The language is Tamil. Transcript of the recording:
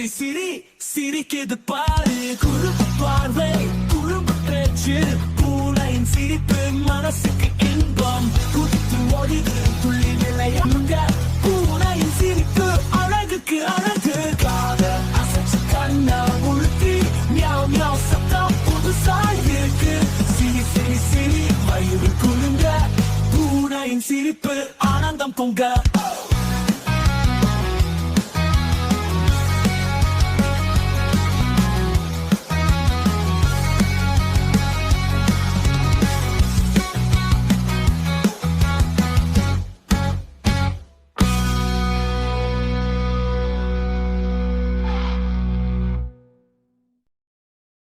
சிரி சிரிக்குது பாரு. குறும்பு பார்வை குறும்பு பேச்சு, பூனையின் சிரிப்பு மனசுக்கு இன்பம். குத்து ஓடிது துள்ளி நிலையாங்க, பூனையின் சிரிப்பு அழகுக்கு அழகு. காத அசைச்சு கண்ண உளுத்தி மியாவ் மியாவ் சத்தம் புதுசா இருக்கு. சிரி சிரி சிரி வயிறு குலுங்க, பூனையின் சிரிப்பு ஆனந்தம் பொங்க.